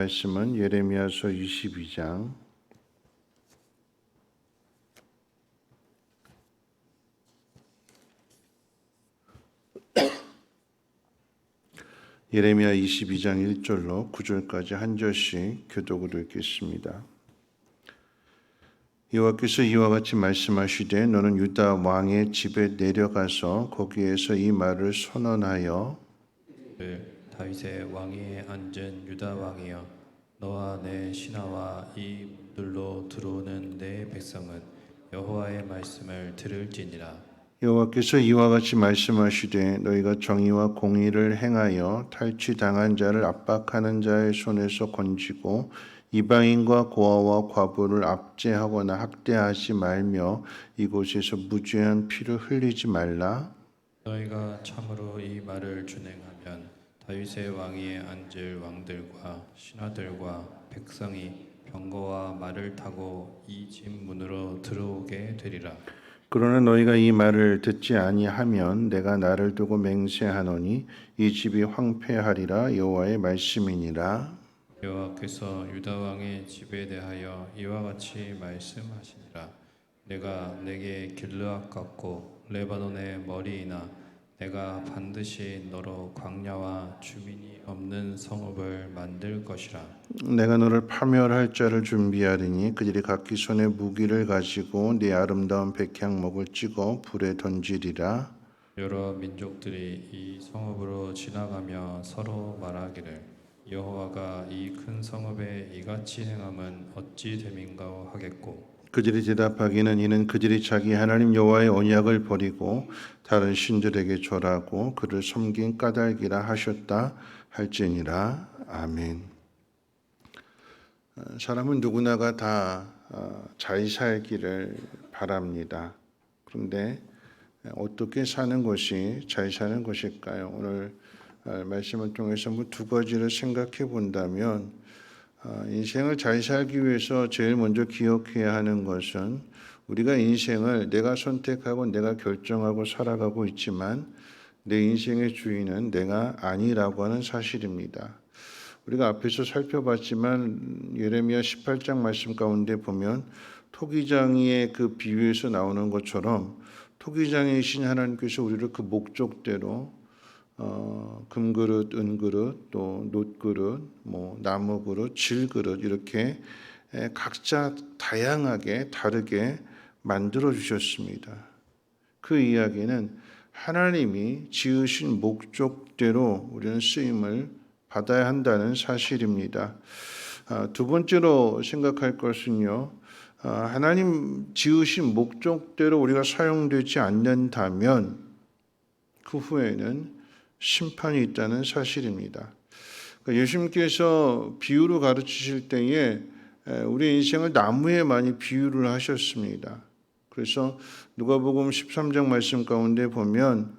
말씀은 예레미야서 22장 예레미야 22장 1절로 9절까지 한 절씩 교독으로 읽겠습니다. 여호와께서 이와 같이 말씀하시되 너는 유다 왕의 집에 내려가서 거기에서 이 말을 선언하여 다윗의 왕위에 앉은 유다 왕이여, 너와 내 신하와 이 문들로 들어오는 내 백성은 여호와의 말씀을 들을지니라. 여호와께서 이와 같이 말씀하시되 너희가 정의와 공의를 행하여 탈취당한 자를 압박하는 자의 손에서 건지고 이방인과 고아와 과부를 압제하거나 학대하지 말며 이곳에서 무죄한 피를 흘리지 말라. 너희가 참으로 이 말을 준행하면 다윗의 왕위에 앉을 왕들과 신하들과 백성이 병거와 말을 타고 이 집 문으로 들어오게 되리라. 그러나 너희가 이 말을 듣지 아니하면 내가 나를 두고 맹세하노니 이 집이 황폐하리라. 여호와의 말씀이니라. 여호와께서 유다 왕의 집에 대하여 이와 같이 말씀하시니라. 내가 내게 길르앗 같고 레바논의 머리이나 내가 반드시 너로 광야와 주민이 없는 성읍을 만들 것이라. 내가 너를 파멸할 자를 준비하리니 그들이 각기 손에 무기를 가지고 네 아름다운 백향목을 찍어 불에 던지리라. 여러 민족들이 이 성읍으로 지나가며 서로 말하기를 여호와가 이 큰 성읍에 이같이 행함은 어찌 됨인가 하겠고, 그들이 대답하기는 이는 그들이 자기 하나님 여호와의 언약을 버리고 다른 신들에게 절하고 그를 섬긴 까닭이라 하셨다 할지니라. 아멘. 사람은 누구나가 다 잘 살기를 바랍니다. 그런데 어떻게 사는 것이 잘 사는 것일까요? 오늘 말씀을 통해서 두 가지를 생각해 본다면 인생을 잘 살기 위해서 제일 먼저 기억해야 하는 것은 우리가 인생을 내가 선택하고 내가 결정하고 살아가고 있지만 내 인생의 주인은 내가 아니라고 하는 사실입니다. 우리가 앞에서 살펴봤지만 예레미야 18장 말씀 가운데 보면 토기장이의 그 비유에서 나오는 것처럼 토기장이신 하나님께서 우리를 그 목적대로 금그릇, 은그릇, 또 놋그릇, 나무 그릇, 질그릇 이렇게 각자 다양하게 다르게 만들어 주셨습니다. 그 이야기는 하나님이 지으신 목적대로 우리는 쓰임을 받아야 한다는 사실입니다. 두 번째로 생각할 것은요, 하나님 지으신 목적대로 우리가 사용되지 않는다면 그 후에는 심판이 있다는 사실입니다. 그러니까 예수님께서 비유로 가르치실 때에 우리 인생을 나무에 많이 비유를 하셨습니다. 그래서 누가복음 13장 말씀 가운데 보면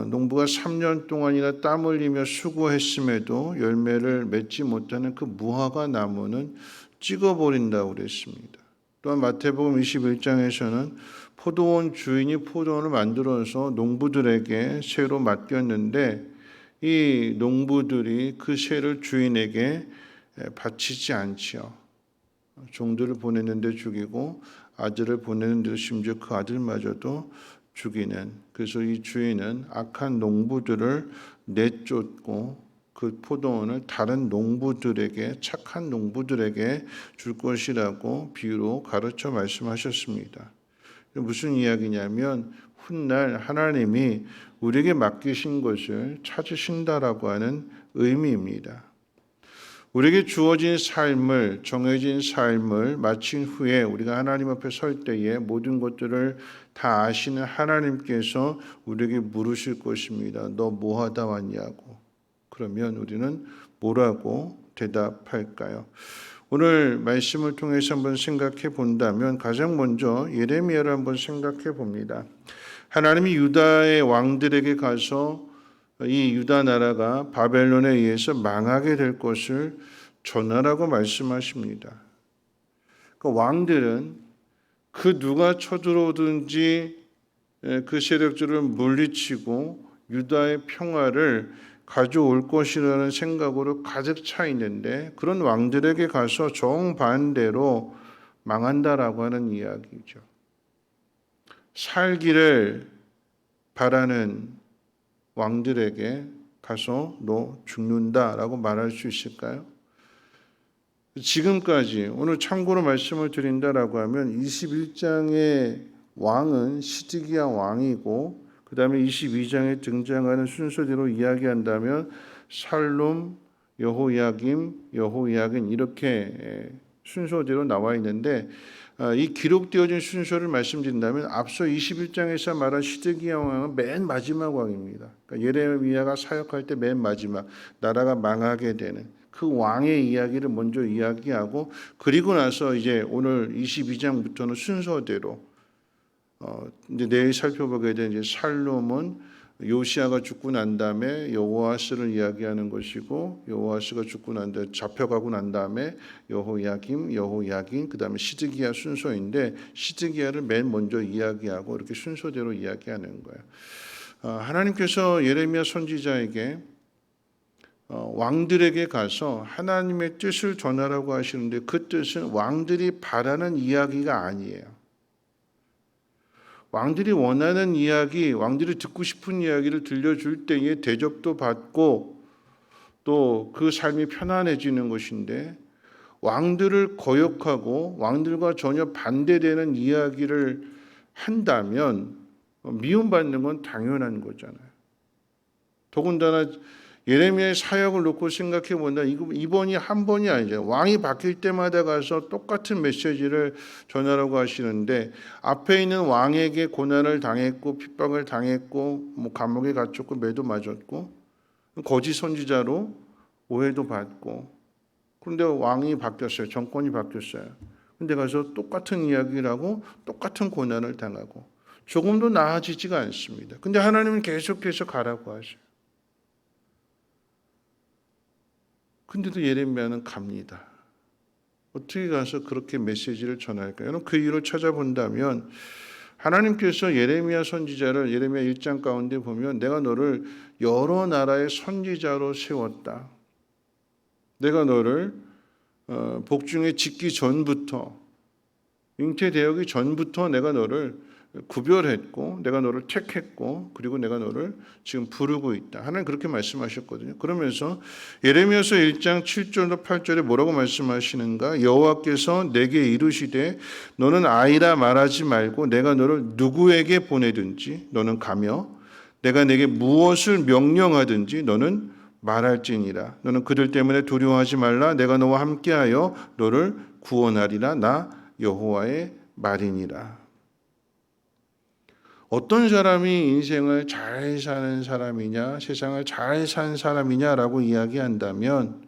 농부가 3년 동안이나 땀 흘리며 수고했음에도 열매를 맺지 못하는 그 무화과 나무는 찍어버린다고 그랬습니다. 또한 마태복음 21장에서는 포도원 주인이 포도원을 만들어서 농부들에게 새로 맡겼는데 이 농부들이 그 새를 주인에게 바치지 않지요. 종들을 보냈는데 죽이고 아들을 보냈는데 심지어 그 아들마저도 죽이는, 그래서 이 주인은 악한 농부들을 내쫓고 그 포도원을 다른 농부들에게, 착한 농부들에게 줄 것이라고 비유로 가르쳐 말씀하셨습니다. 무슨 이야기냐면 훗날 하나님이 우리에게 맡기신 것을 찾으신다라고 하는 의미입니다. 우리에게 주어진 삶을, 정해진 삶을 마친 후에 우리가 하나님 앞에 설 때에 모든 것들을 다 아시는 하나님께서 우리에게 물으실 것입니다. 너 뭐 하다 왔냐고. 그러면 우리는 뭐라고 대답할까요? 오늘 말씀을 통해서 한번 생각해 본다면 가장 먼저 예레미야를 한번 생각해 봅니다. 하나님이 유다의 왕들에게 가서 이 유다 나라가 바벨론에 의해서 망하게 될 것을 전하라고 말씀하십니다. 그 왕들은 그 누가 쳐들어오든지 그 세력들을 물리치고 유다의 평화를 가져올 것이라는 생각으로 가득 차 있는데 그런 왕들에게 가서 정반대로 망한다라고 하는 이야기죠. 살기를 바라는 왕들에게 가서 너 죽는다라고 말할 수 있을까요? 지금까지 오늘 참고로 말씀을 드린다라고 하면 21장의 왕은 시드기야 왕이고 그 다음에 22장에 등장하는 순서대로 이야기한다면 살룸, 여호야김 이렇게 순서대로 나와 있는데 이 기록되어진 순서를 말씀드린다면 앞서 21장에서 말한 시드기야 왕은 맨 마지막 왕입니다. 그러니까 예레미야가 사역할 때 맨 마지막 나라가 망하게 되는 그 왕의 이야기를 먼저 이야기하고 그리고 나서 이제 오늘 22장부터는 순서대로 이제 내일 살펴보게 된 이제 살롬은 요시아가 죽고 난 다음에 여호아스를 이야기하는 것이고 여호아스가 죽고 난 다음에 잡혀가고 난 다음에 여호야김 그다음에 시드기야 순서인데 시드기야를 맨 먼저 이야기하고 이렇게 순서대로 이야기하는 거예요. 하나님께서 예레미야 선지자에게 왕들에게 가서 하나님의 뜻을 전하라고 하시는데 그 뜻은 왕들이 바라는 이야기가 아니에요. 왕들이 원하는 이야기, 왕들이 듣고 싶은 이야기를 들려줄 때에 대접도 받고 또 그 삶이 편안해지는 것인데 왕들을 거역하고 왕들과 전혀 반대되는 이야기를 한다면 미움받는 건 당연한 거잖아요. 더군다나 예레미야의 사역을 놓고 생각해 본다. 이번이 한 번이 아니죠. 왕이 바뀔 때마다 가서 똑같은 메시지를 전하라고 하시는데 앞에 있는 왕에게 고난을 당했고 핍박을 당했고 뭐 감옥에 갇혔고 매도 맞았고 거짓 선지자로 오해도 받고 그런데 왕이 바뀌었어요. 정권이 바뀌었어요. 근데 가서 똑같은 이야기를 하고 똑같은 고난을 당하고 조금도 나아지지가 않습니다. 근데 하나님은 계속해서 가라고 하셔요. 근데도 예레미야는 갑니다. 어떻게 가서 그렇게 메시지를 전할까요? 여러분 그 이유를 찾아본다면 하나님께서 예레미야 선지자를 예레미야 1장 가운데 보면 내가 너를 여러 나라의 선지자로 세웠다. 내가 너를 복중에 짓기 전부터 잉태되기 전부터 내가 너를 구별했고 내가 너를 택했고 그리고 내가 너를 지금 부르고 있다. 하나님 그렇게 말씀하셨거든요. 그러면서 예레미야서 1장 7절로 8절에 뭐라고 말씀하시는가? 여호와께서 내게 이르시되 너는 아이라 말하지 말고 내가 너를 누구에게 보내든지 너는 가며 내가 내게 무엇을 명령하든지 너는 말할지니라. 너는 그들 때문에 두려워하지 말라. 내가 너와 함께하여 너를 구원하리라. 나 여호와의 말이니라. 어떤 사람이 인생을 잘 사는 사람이냐, 세상을 잘 산 사람이냐라고 이야기한다면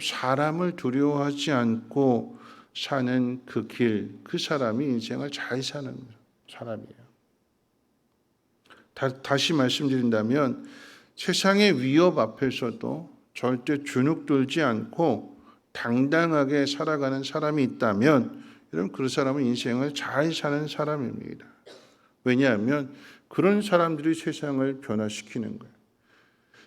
사람을 두려워하지 않고 사는 그 길, 그 사람이 인생을 잘 사는 사람이에요. 다시 말씀드린다면 세상의 위협 앞에서도 절대 주눅들지 않고 당당하게 살아가는 사람이 있다면 여러분 그 사람은 인생을 잘 사는 사람입니다. 왜냐하면 그런 사람들이 세상을 변화시키는 거예요.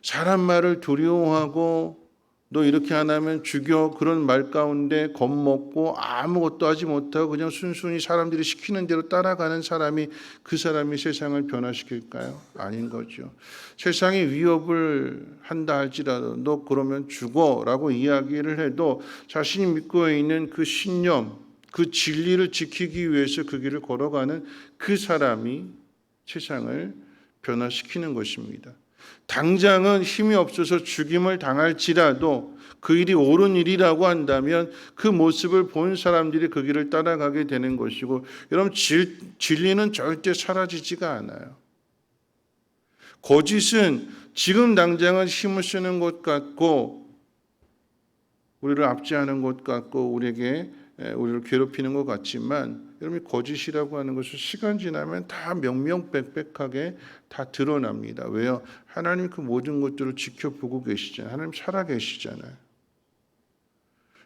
사람 말을 두려워하고 너 이렇게 안 하면 죽여 그런 말 가운데 겁먹고 아무것도 하지 못하고 그냥 순순히 사람들이 시키는 대로 따라가는 사람이 그 사람이 세상을 변화시킬까요? 아닌 거죠. 세상이 위협을 한다 할지라도 너 그러면 죽어라고 이야기를 해도 자신이 믿고 있는 그 신념 그 진리를 지키기 위해서 그 길을 걸어가는 그 사람이 세상을 변화시키는 것입니다. 당장은 힘이 없어서 죽임을 당할지라도 그 일이 옳은 일이라고 한다면 그 모습을 본 사람들이 그 길을 따라가게 되는 것이고 여러분 진리는 절대 사라지지가 않아요. 거짓은 지금 당장은 힘을 쓰는 것 같고 우리를 압제하는 것 같고 우리를 괴롭히는 것 같지만 여러분 거짓이라고 하는 것은 시간 지나면 다 명명백백하게 다 드러납니다. 왜요? 하나님 그 모든 것들을 지켜보고 계시잖아요. 하나님 살아계시잖아요.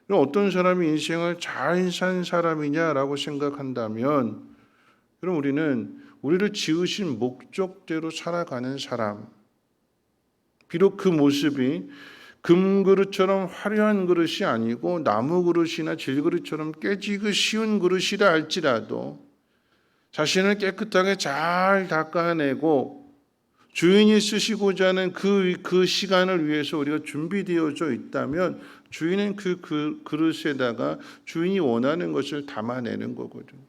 어떤 사람이 인생을 잘 산 사람이냐라고 생각한다면 그럼 우리는 우리를 지으신 목적대로 살아가는 사람 비록 그 모습이 금그릇처럼 화려한 그릇이 아니고 나무 그릇이나 질그릇처럼 깨지기 쉬운 그릇이라 할지라도 자신을 깨끗하게 잘 닦아내고 주인이 쓰시고자 하는 그 시간을 위해서 우리가 준비되어져 있다면 주인은 그 그릇에다가 주인이 원하는 것을 담아내는 거거든요.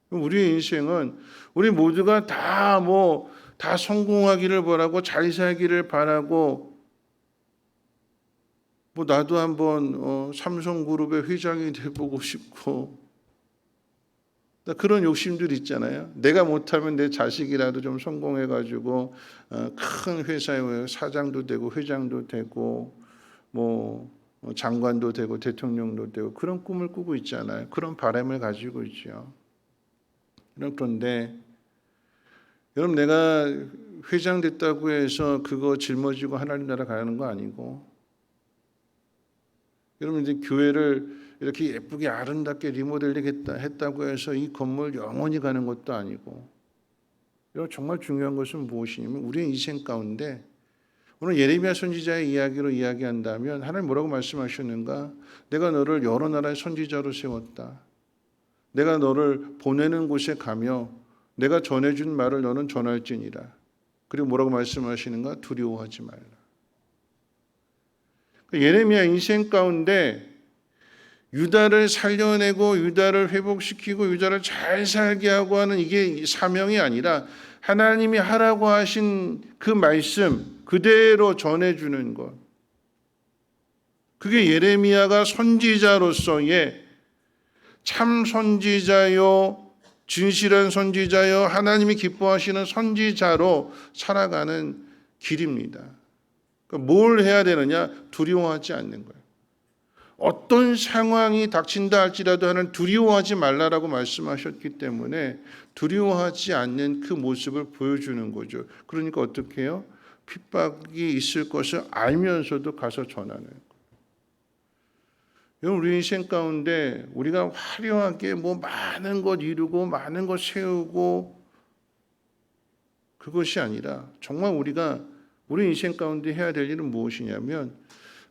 우리의 인생은 우리 모두가 다 성공하기를 바라고 잘 살기를 바라고 나도 한번 삼성그룹의 회장이 돼보고 싶고 그런 욕심들 있잖아요. 내가 못하면 내 자식이라도 좀 성공해가지고 큰 회사의 사장도 되고 회장도 되고 장관도 되고 대통령도 되고 그런 꿈을 꾸고 있잖아요. 그런 바람을 가지고 있죠. 그런데 여러분 내가 회장 됐다고 해서 그거 짊어지고 하나님 나라 가는 거 아니고 여러분 이제 교회를 이렇게 예쁘게 아름답게 리모델링 했다고 해서 이 건물 영원히 가는 것도 아니고 여러분 정말 중요한 것은 무엇이냐면 우리의 인생 가운데 오늘 예레미야 선지자의 이야기로 이야기한다면 하나님 뭐라고 말씀하셨는가? 내가 너를 여러 나라의 선지자로 세웠다. 내가 너를 보내는 곳에 가며 내가 전해준 말을 너는 전할지니라. 그리고 뭐라고 말씀하시는가? 두려워하지 말라. 예레미야 인생 가운데 유다를 살려내고 유다를 회복시키고 유다를 잘 살게 하고 하는 이게 사명이 아니라 하나님이 하라고 하신 그 말씀 그대로 전해주는 것. 그게 예레미야가 선지자로서의 참 선지자요, 진실한 선지자요, 하나님이 기뻐하시는 선지자로 살아가는 길입니다. 그러니까 뭘 해야 되느냐? 두려워하지 않는 거예요. 어떤 상황이 닥친다 할지라도 하는 두려워하지 말라라고 말씀하셨기 때문에 두려워하지 않는 그 모습을 보여주는 거죠. 그러니까 어떻게 해요? 핍박이 있을 것을 알면서도 가서 전하는 거예요. 여러분 우리 인생 가운데 우리가 화려하게 많은 것 이루고 많은 것 세우고 그것이 아니라 정말 우리가 우리 인생 가운데 해야 될 일은 무엇이냐면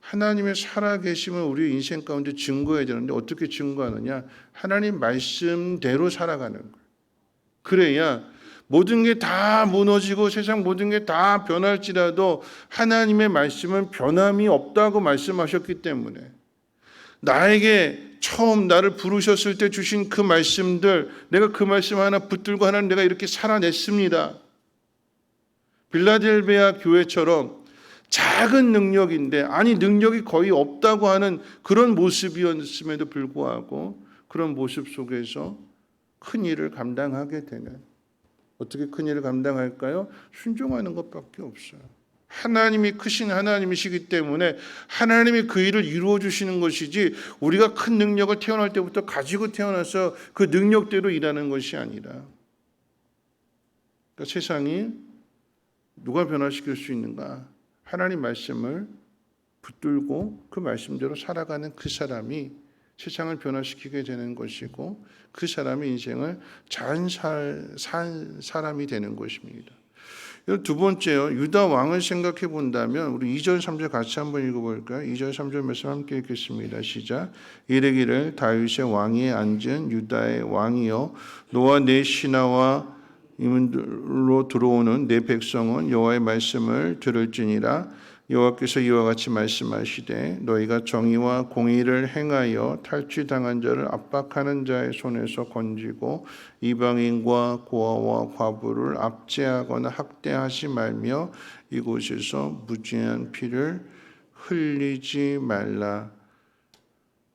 하나님의 살아계심을 우리 인생 가운데 증거해야 되는데 어떻게 증거하느냐? 하나님 말씀대로 살아가는 거예요. 그래야 모든 게 다 무너지고 세상 모든 게 다 변할지라도 하나님의 말씀은 변함이 없다고 말씀하셨기 때문에 나에게 처음 나를 부르셨을 때 주신 그 말씀들 내가 그 말씀 하나 붙들고 하나님 내가 이렇게 살아냈습니다. 빌라델베아 교회처럼 작은 능력인데 능력이 거의 없다고 하는 그런 모습이었음에도 불구하고 그런 모습 속에서 큰 일을 감당하게 되는 어떻게 큰 일을 감당할까요? 순종하는 것밖에 없어요. 하나님이 크신 하나님이시기 때문에 하나님이 그 일을 이루어 주시는 것이지 우리가 큰 능력을 태어날 때부터 가지고 태어나서 그 능력대로 일하는 것이 아니라 그러니까 세상이 누가 변화시킬 수 있는가? 하나님 말씀을 붙들고 그 말씀대로 살아가는 그 사람이 세상을 변화시키게 되는 것이고 그 사람의 인생을 잘 산 사람이 되는 것입니다. 두 번째요. 유다 왕을 생각해 본다면 우리 2절 3절 같이 한번 읽어볼까요? 2절 3절 말씀 함께 읽겠습니다. 시작. 이르기를 다윗의 왕위에 앉은 유다의 왕이여 너와 내 신하와 이문으로 들어오는 내 백성은 여호와의 말씀을 들을지니라. 여호와께서 이와 같이 말씀하시되 너희가 정의와 공의를 행하여 탈취당한 자를 압박하는 자의 손에서 건지고 이방인과 고아와 과부를 압제하거나 학대하지 말며 이곳에서 무죄한 피를 흘리지 말라.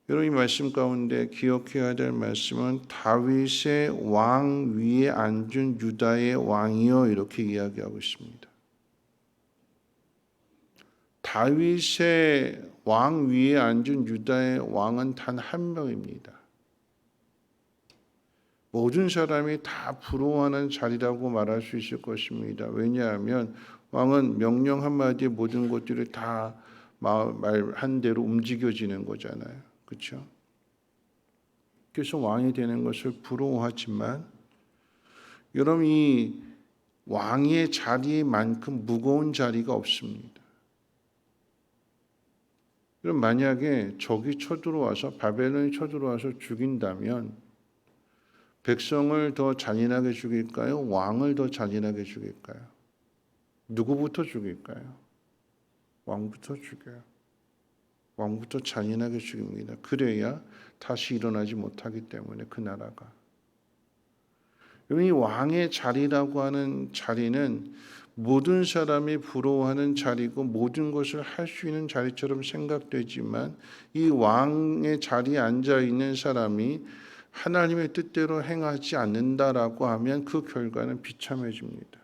여러분 이 말씀 가운데 기억해야 될 말씀은 다윗의 왕 위에 앉은 유다의 왕이요 이렇게 이야기하고 있습니다. 다윗의 왕 위에 앉은 유다의 왕은 단 한 명입니다. 모든 사람이 다 부러워하는 자리라고 말할 수 있을 것입니다. 왜냐하면 왕은 명령 한마디에 모든 것들이 다 말한 대로 움직여지는 거잖아요. 그렇죠? 그래서 왕이 되는 것을 부러워하지만 여러분 이 왕의 자리만큼 무거운 자리가 없습니다. 그럼 만약에 적이 쳐들어와서 바벨론이 쳐들어와서 죽인다면 백성을 더 잔인하게 죽일까요? 왕을 더 잔인하게 죽일까요? 누구부터 죽일까요? 왕부터 죽여요. 왕부터 잔인하게 죽입니다. 그래야 다시 일어나지 못하기 때문에 그 나라가. 이 왕의 자리라고 하는 자리는 모든 사람이 부러워하는 자리고 모든 것을 할 수 있는 자리처럼 생각되지만 이 왕의 자리에 앉아 있는 사람이 하나님의 뜻대로 행하지 않는다라고 하면 그 결과는 비참해집니다.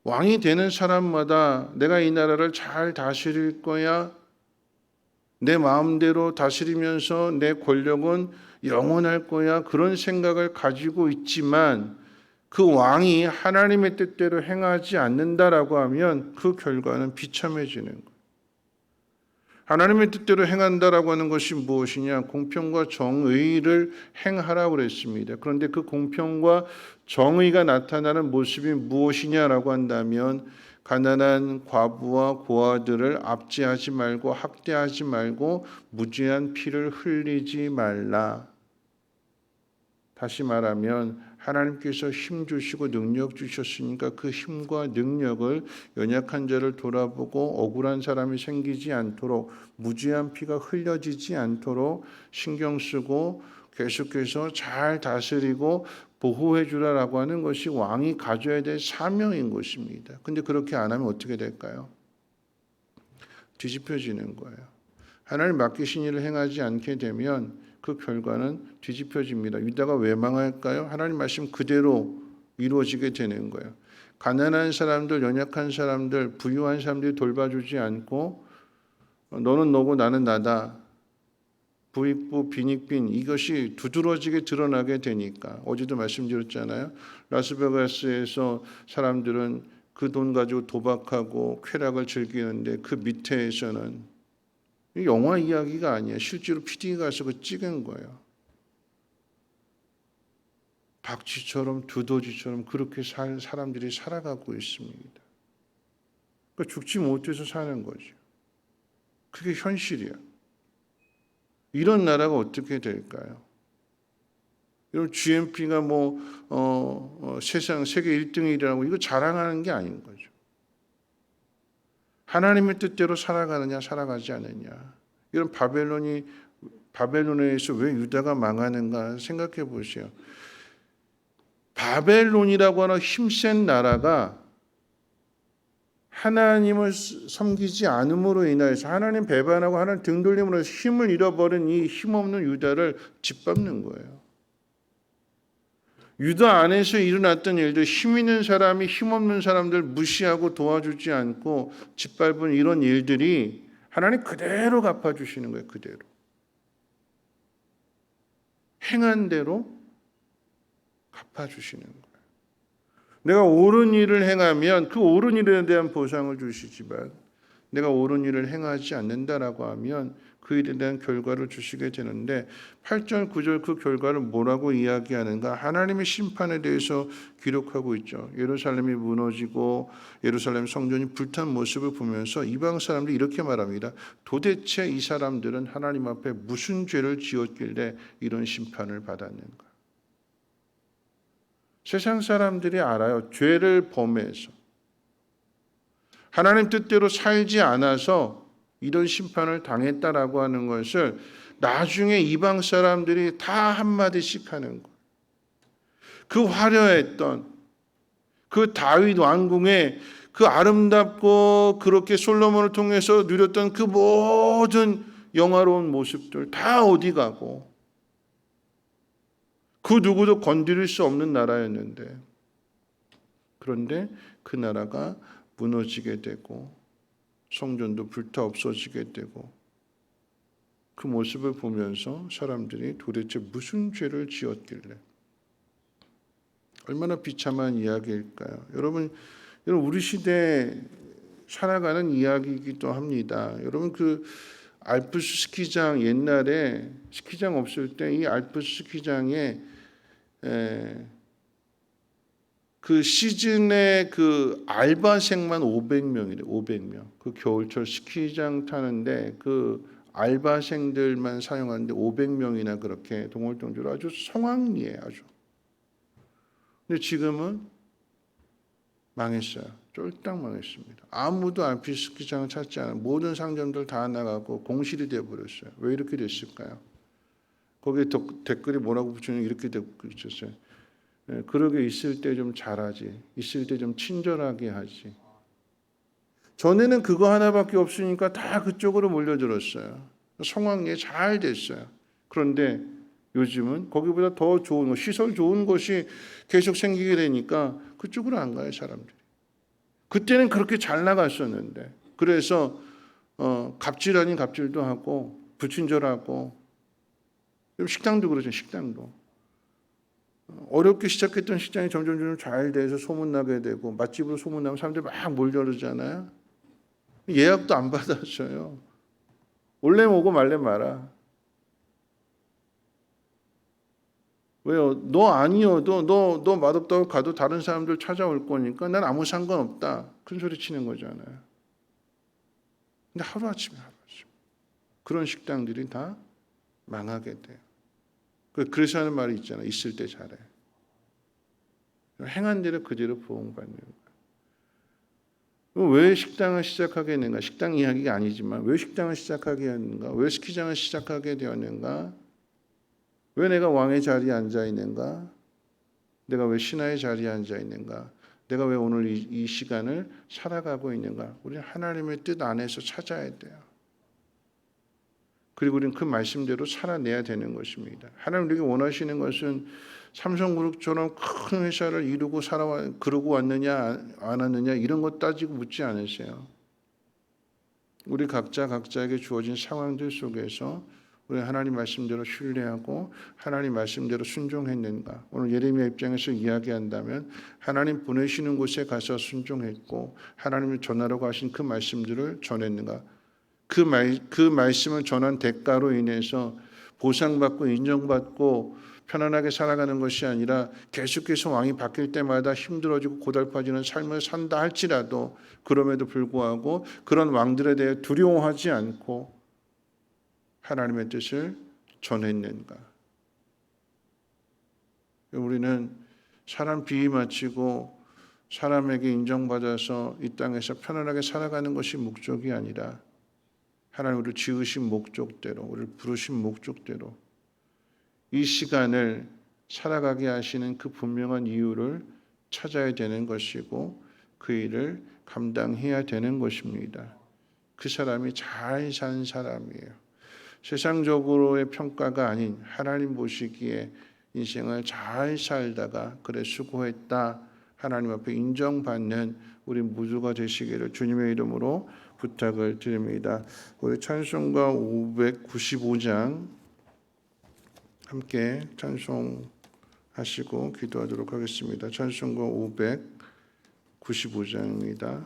왕이 되는 사람마다 내가 이 나라를 잘 다스릴 거야, 내 마음대로 다스리면서 내 권력은 영원할 거야, 그런 생각을 가지고 있지만 그 왕이 하나님의 뜻대로 행하지 않는다라고 하면 그 결과는 비참해지는 거예요. 하나님의 뜻대로 행한다라고 하는 것이 무엇이냐? 공평과 정의를 행하라고 그랬습니다. 그런데 그 공평과 정의가 나타나는 모습이 무엇이냐라고 한다면 가난한 과부와 고아들을 압제하지 말고 학대하지 말고 무죄한 피를 흘리지 말라. 다시 말하면 하나님께서 힘 주시고 능력 주셨으니까 그 힘과 능력을 연약한 자를 돌아보고 억울한 사람이 생기지 않도록 무죄한 피가 흘려지지 않도록 신경 쓰고 계속해서 잘 다스리고 보호해 주라라고 하는 것이 왕이 가져야 될 사명인 것입니다. 근데 그렇게 안 하면 어떻게 될까요? 뒤집혀지는 거예요. 하나님 맡기신 일을 행하지 않게 되면 그 결과는 뒤집혀집니다. 유다가 왜 망할까요? 하나님 말씀 그대로 이루어지게 되는 거예요. 가난한 사람들, 연약한 사람들, 부유한 사람들이 돌봐주지 않고 너는 너고 나는 나다. 부익부, 빈익빈 이것이 두드러지게 드러나게 되니까 어제도 말씀드렸잖아요. 라스베가스에서 사람들은 그 돈 가지고 도박하고 쾌락을 즐기는데 그 밑에서는 영화 이야기가 아니에요. 실제로 PD가 가서 그 찍은 거예요. 박쥐처럼 두더지처럼 그렇게 사람들이 살아가고 있습니다. 그러니까 죽지 못해서 사는 거죠. 그게 현실이야. 이런 나라가 어떻게 될까요? 여러분 GNP가 세상 세계 1등이라고 이거 자랑하는 게 아닌 거죠. 하나님의 뜻대로 살아가느냐 살아가지 않느냐. 이런 바벨론에서 왜 유다가 망하는가 생각해 보세요. 바벨론이라고 하는 힘센 나라가 하나님을 섬기지 않음으로 인해서 하나님 배반하고 하나님 등 돌림으로 해서 힘을 잃어버린 이 힘없는 유다를 짓밟는 거예요. 유다 안에서 일어났던 일들, 힘 있는 사람이 힘없는 사람들 무시하고 도와주지 않고 짓밟은 이런 일들이 하나님 그대로 갚아주시는 거예요. 그대로. 행한 대로 갚아주시는 거예요. 내가 옳은 일을 행하면 그 옳은 일에 대한 보상을 주시지만 내가 옳은 일을 행하지 않는다라고 하면 그 일에 대한 결과를 주시게 되는데 8절 9절 그 결과를 뭐라고 이야기하는가? 하나님의 심판에 대해서 기록하고 있죠. 예루살렘이 무너지고 예루살렘 성전이 불탄 모습을 보면서 이방 사람들이 이렇게 말합니다. 도대체 이 사람들은 하나님 앞에 무슨 죄를 지었길래 이런 심판을 받았는가? 세상 사람들이 알아요. 죄를 범해서 하나님 뜻대로 살지 않아서 이런 심판을 당했다라고 하는 것을 나중에 이방 사람들이 다 한마디씩 하는 거예요. 그 화려했던 그 다윗 왕궁의 그 아름답고 그렇게 솔로몬을 통해서 누렸던 그 모든 영화로운 모습들 다 어디 가고 그 누구도 건드릴 수 없는 나라였는데 그런데 그 나라가 무너지게 되고 성전도 불타 없어지게 되고 그 모습을 보면서 사람들이 도대체 무슨 죄를 지었길래 얼마나 비참한 이야기일까요? 여러분 우리 시대에 살아가는 이야기이기도 합니다. 여러분 그 알프스 스키장 옛날에 스키장 없을 때 이 알프스 스키장에 그 시즌에 그 알바생만 500명이래. 500명. 그 겨울철 스키장 타는데 그 알바생들만 사용하는데 500명이나 그렇게 동월동주로 아주 성황리에 아주. 근데 지금은 망했어요. 쫄딱 망했습니다. 아무도 알피 스키장을 찾지 않아요. 모든 상점들 다 나가고 공실이 되어버렸어요. 왜 이렇게 됐을까요? 거기에 댓글이 뭐라고 붙이는 이렇게 댓글 있었어요. 그러게 있을 때 좀 잘하지. 있을 때 좀 친절하게 하지. 전에는 그거 하나밖에 없으니까 다 그쪽으로 몰려들었어요. 성황리에 잘 됐어요. 그런데 요즘은 거기보다 더 좋은 시설 좋은 곳이 계속 생기게 되니까 그쪽으로 안 가요, 사람들이. 그때는 그렇게 잘 나갔었는데 그래서 갑질 아닌 갑질도 하고 불친절하고 식당도 그러죠. 식당도 어렵게 시작했던 식당이 점점 잘 돼서 소문나게 되고 맛집으로 소문나면 사람들이 막 몰려오잖아요. 예약도 안 받았어요. 올래 오고 말래 마라. 왜요? 너 아니어도 너 맛없다고 가도 다른 사람들 찾아올 거니까 난 아무 상관없다. 큰 소리 치는 거잖아요. 근데 하루아침에 그런 식당들이 다 망하게 돼요. 그래서 하는 말이 있잖아요. 있을 때 잘해. 행한 대로 그대로 보응받는 거예요. 왜 식당을 시작하게 했는가? 식당 이야기가 아니지만 왜 식당을 시작하게 했는가? 왜 스키장을 시작하게 되었는가? 왜 내가 왕의 자리에 앉아 있는가? 내가 왜 신하의 자리에 앉아 있는가? 내가 왜 오늘 이 시간을 살아가고 있는가? 우리는 하나님의 뜻 안에서 찾아야 돼요. 그리고 우리는 그 말씀대로 살아내야 되는 것입니다. 하나님 우리에게 원하시는 것은 삼성그룹처럼 큰 회사를 이루고 그러고 왔느냐 안 왔느냐 이런 것 따지고 묻지 않으세요. 우리 각자에게 주어진 상황들 속에서 우리 하나님 말씀대로 신뢰하고 하나님 말씀대로 순종했는가. 오늘 예레미야 입장에서 이야기한다면 하나님 보내시는 곳에 가서 순종했고 하나님을 전하라고 하신 그 말씀들을 전했는가. 그 말씀을 전한 대가로 인해서 보상받고 인정받고 편안하게 살아가는 것이 아니라 계속해서 왕이 바뀔 때마다 힘들어지고 고달파지는 삶을 산다 할지라도 그럼에도 불구하고 그런 왕들에 대해 두려워하지 않고 하나님의 뜻을 전했는가. 우리는 사람 비위 맞추고 사람에게 인정받아서 이 땅에서 편안하게 살아가는 것이 목적이 아니라 하나님 우리를 지으신 목적대로 우리를 부르신 목적대로 이 시간을 살아가게 하시는 그 분명한 이유를 찾아야 되는 것이고 그 일을 감당해야 되는 것입니다. 그 사람이 잘 산 사람이에요. 세상적으로의 평가가 아닌 하나님 보시기에 인생을 잘 살다가 그래 수고했다 하나님 앞에 인정받는 우리 모두가 되시기를 주님의 이름으로 부탁을 드립니다. 우리 찬송가 595장 함께 찬송하시고 기도하도록 하겠습니다. 찬송가 595장입니다.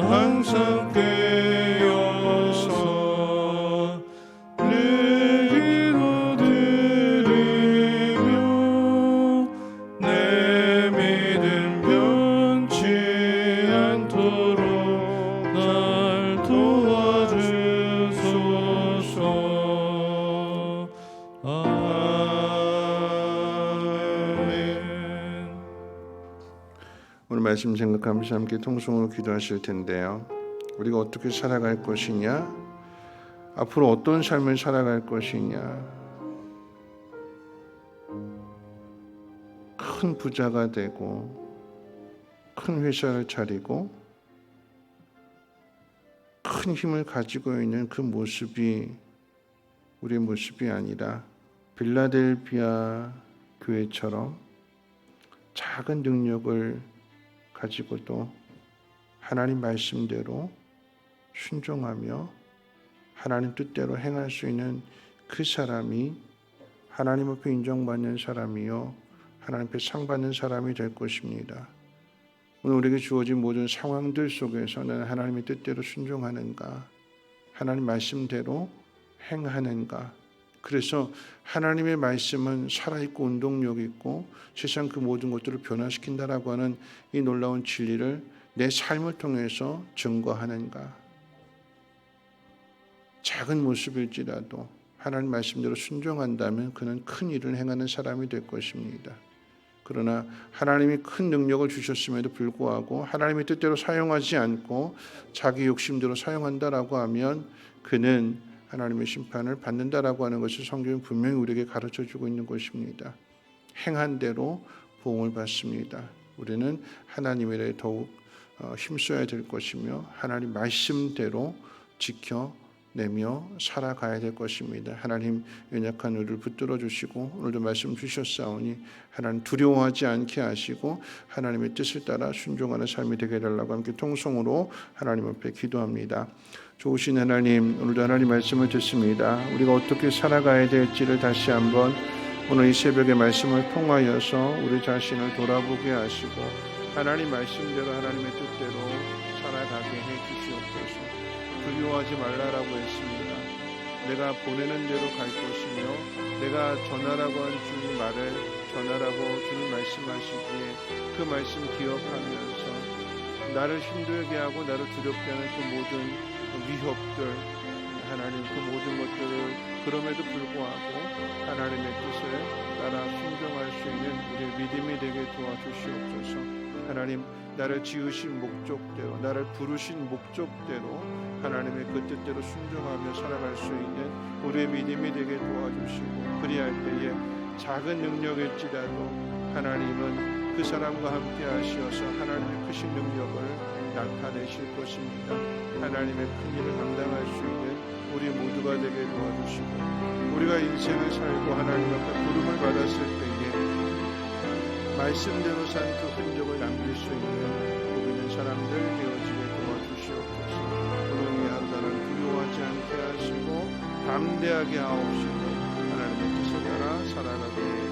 항상 깨어 말씀 생각하면서 함께 통성으로 기도하실 텐데요. 우리가 어떻게 살아갈 것이냐, 앞으로 어떤 삶을 살아갈 것이냐, 큰 부자가 되고 큰 회사를 차리고 큰 힘을 가지고 있는 그 모습이 우리의 모습이 아니라 빌라델비아 교회처럼 작은 능력을 가지고도 하나님 말씀대로 순종하며 하나님 뜻대로 행할 수 있는 그 사람이 하나님 앞에 인정받는 사람이요 하나님 앞에 상 받는 사람이 될 것입니다. 오늘 우리에게 주어진 모든 상황들 속에서는 하나님의 뜻대로 순종하는가, 하나님 말씀대로 행하는가. 그래서 하나님의 말씀은 살아있고 운동력 있고 세상 그 모든 것들을 변화시킨다라고 하는 이 놀라운 진리를 내 삶을 통해서 증거하는가. 작은 모습일지라도 하나님 말씀대로 순종한다면 그는 큰 일을 행하는 사람이 될 것입니다. 그러나 하나님이 큰 능력을 주셨음에도 불구하고 하나님의 뜻대로 사용하지 않고 자기 욕심대로 사용한다라고 하면 그는 하나님의 심판을 받는다라고 하는 것을 성경은 분명히 우리에게 가르쳐주고 있는 것입니다. 행한 대로 보응을 받습니다. 우리는 하나님에 대해 더욱 힘써야 될 것이며 하나님 말씀대로 지켜내며 살아가야 될 것입니다. 하나님 연약한 우리를 붙들어 주시고 오늘도 말씀 주셨사오니 하나님 두려워하지 않게 하시고 하나님의 뜻을 따라 순종하는 삶이 되게 해달라고 함께 통성으로 하나님 앞에 기도합니다. 좋으신 하나님, 오늘도 하나님 말씀을 듣습니다. 우리가 어떻게 살아가야 될지를 다시 한번 오늘 이 새벽의 말씀을 통하여서 우리 자신을 돌아보게 하시고 하나님 말씀대로 하나님의 뜻대로 살아가게 해주시옵소서. 두려워하지 말라라고 했습니다. 내가 보내는 대로 갈 것이며 내가 전하라고 한 주님 말을 전하라고 주님 말씀하시기에 그 말씀 기억하면서 나를 힘들게 하고 나를 두렵게 하는 그 모든 위협들, 하나님 그 모든 것들을 그럼에도 불구하고 하나님의 뜻을 따라 순종할 수 있는 우리의 믿음이 되게 도와주시옵소서. 하나님 나를 지으신 목적대로 나를 부르신 목적대로 하나님의 그 뜻대로 순종하며 살아갈 수 있는 우리의 믿음이 되게 도와주시고 그리할 때에 작은 능력일지라도 하나님은 그 사람과 함께 하시어서 하나님의 크신 능력을 나타내실 것입니다. 하나님의 큰 일을 감당할 수 있는 우리 모두가 되게 도와주시고 우리가 인생을 살고 하나님 앞에 부름을 받았을 때에 말씀대로 산 그 흔적을 남길 수 있는 복 있는 사람들 되어지게 도와주시옵소서. 오늘 이 하루 나를 두려워하지 않게 하시고 담대하게 하옵시고 하나님의 뜻을 따라 살아가게